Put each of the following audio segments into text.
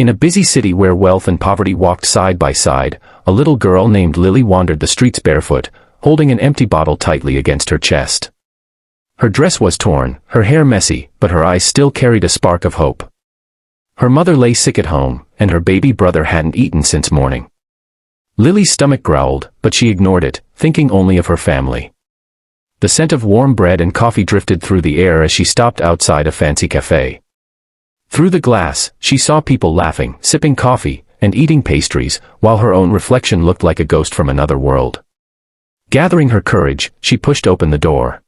In a busy city where wealth and poverty walked side by side, a little girl named Lily wandered the streets barefoot, holding an empty bottle tightly against her chest. Her dress was torn, her hair messy, but her eyes still carried a spark of hope. Her mother lay sick at home, and her baby brother hadn't eaten since morning. Lily's stomach growled, but she ignored it, thinking only of her family. The scent of warm bread and coffee drifted through the air as she stopped outside a fancy cafe. Through the glass, she saw people laughing, sipping coffee, and eating pastries, while her own reflection looked like a ghost from another world. Gathering her courage, she pushed open the door.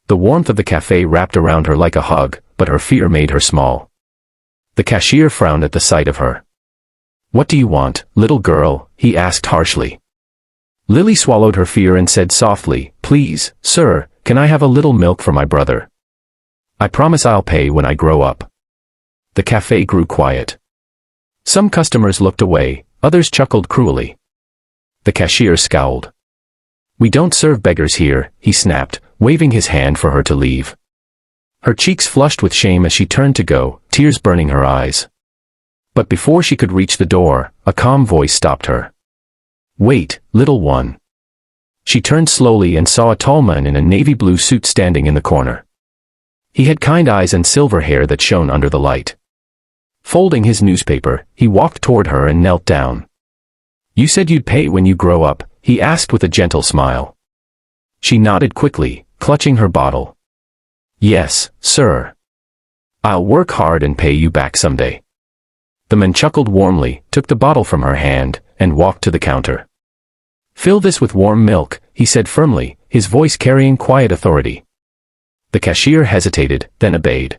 The warmth of the cafe wrapped around her like a hug, but her fear made her small. The cashier frowned at the sight of her. "What do you want, little girl?" he asked harshly. Lily swallowed her fear and said softly, "Please, sir, can I have a little milk for my brother? I promise I'll pay when I grow up." The cafe grew quiet. Some customers looked away, others chuckled cruelly. The cashier scowled. "We don't serve beggars here," he snapped, waving his hand for her to leave. Her cheeks flushed with shame as she turned to go, tears burning her eyes. But before she could reach the door, a calm voice stopped her. "Wait, little one." She turned slowly and saw a tall man in a navy blue suit standing in the corner. He had kind eyes and silver hair that shone under the light. Folding his newspaper, he walked toward her and knelt down. "You said you'd pay when you grow up," he asked with a gentle smile. She nodded quickly, clutching her bottle. "Yes, sir. I'll work hard and pay you back someday." The man chuckled warmly, took the bottle from her hand, and walked to the counter. "Fill this with warm milk," he said firmly, his voice carrying quiet authority. The cashier hesitated, then obeyed.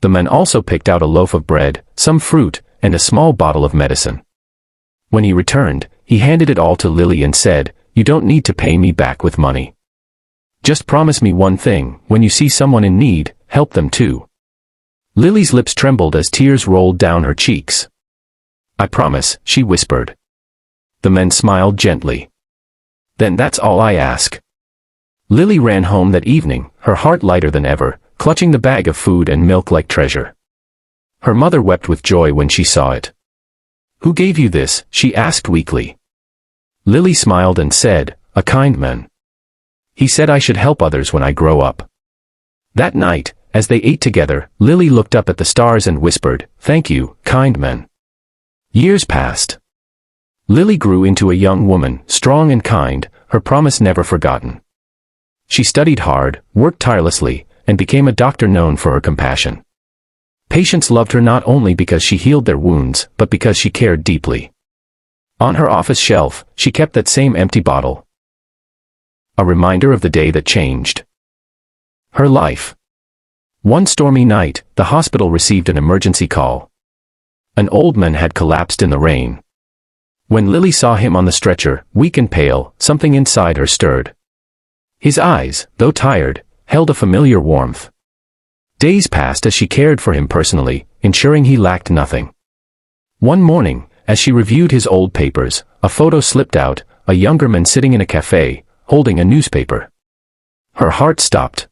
The man also picked out a loaf of bread, some fruit, and a small bottle of medicine. When he returned, he handed it all to Lily and said, "You don't need to pay me back with money. Just promise me one thing, when you see someone in need, help them too." Lily's lips trembled as tears rolled down her cheeks. "I promise," she whispered. The man smiled gently. "Then that's all I ask." Lily ran home that evening, her heart lighter than ever, clutching the bag of food and milk like treasure. Her mother wept with joy when she saw it. "Who gave you this?" she asked weakly. Lily smiled and said, "A kind man. He said I should help others when I grow up." That night, as they ate together, Lily looked up at the stars and whispered, "Thank you, kind man." Years passed. Lily grew into a young woman, strong and kind, her promise never forgotten. She studied hard, worked tirelessly, and became a doctor known for her compassion. Patients loved her not only because she healed their wounds, but because she cared deeply. On her office shelf, she kept that same empty bottle. A reminder of the day that changed her life. One stormy night, the hospital received an emergency call. An old man had collapsed in the rain. When Lily saw him on the stretcher, weak and pale, something inside her stirred. His eyes, though tired, held a familiar warmth. Days passed as she cared for him personally, ensuring he lacked nothing. One morning, as she reviewed his old papers, a photo slipped out, a younger man sitting in a cafe, holding a newspaper. Her heart stopped.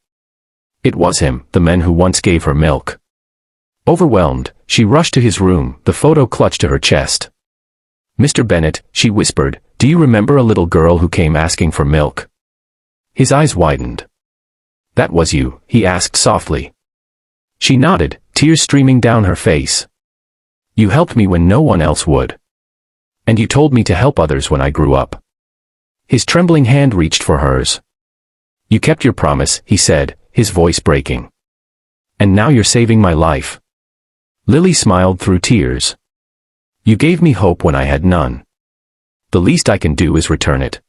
It was him, the man who once gave her milk. Overwhelmed, she rushed to his room, the photo clutched to her chest. "Mr. Bennett," she whispered, "do you remember a little girl who came asking for milk?" His eyes widened. "That was you?" he asked softly. She nodded, tears streaming down her face. "You helped me when no one else would. And you told me to help others when I grew up." His trembling hand reached for hers. "You kept your promise," he said, his voice breaking. "And now you're saving my life." Lily smiled through tears. "You gave me hope when I had none. The least I can do is return it."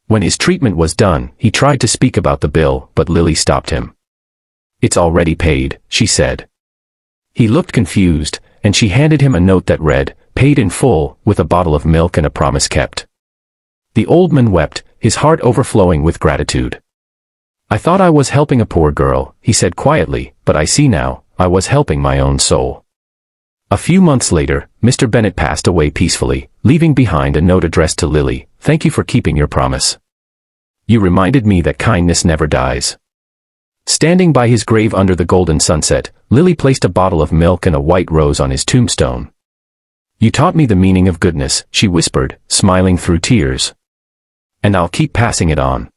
When his treatment was done, he tried to speak about the bill, but Lily stopped him. "It's already paid," she said. He looked confused, and she handed him a note that read, "Paid in full, with a bottle of milk and a promise kept." The old man wept, his heart overflowing with gratitude. "I thought I was helping a poor girl," he said quietly, "but I see now, I was helping my own soul." A few months later, Mr. Bennett passed away peacefully, leaving behind a note addressed to Lily, "Thank you for keeping your promise. You reminded me that kindness never dies." Standing by his grave under the golden sunset, Lily placed a bottle of milk and a white rose on his tombstone. "You taught me the meaning of goodness," she whispered, smiling through tears. "And I'll keep passing it on."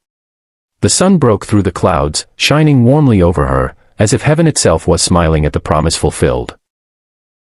The sun broke through the clouds, shining warmly over her, as if heaven itself was smiling at the promise fulfilled.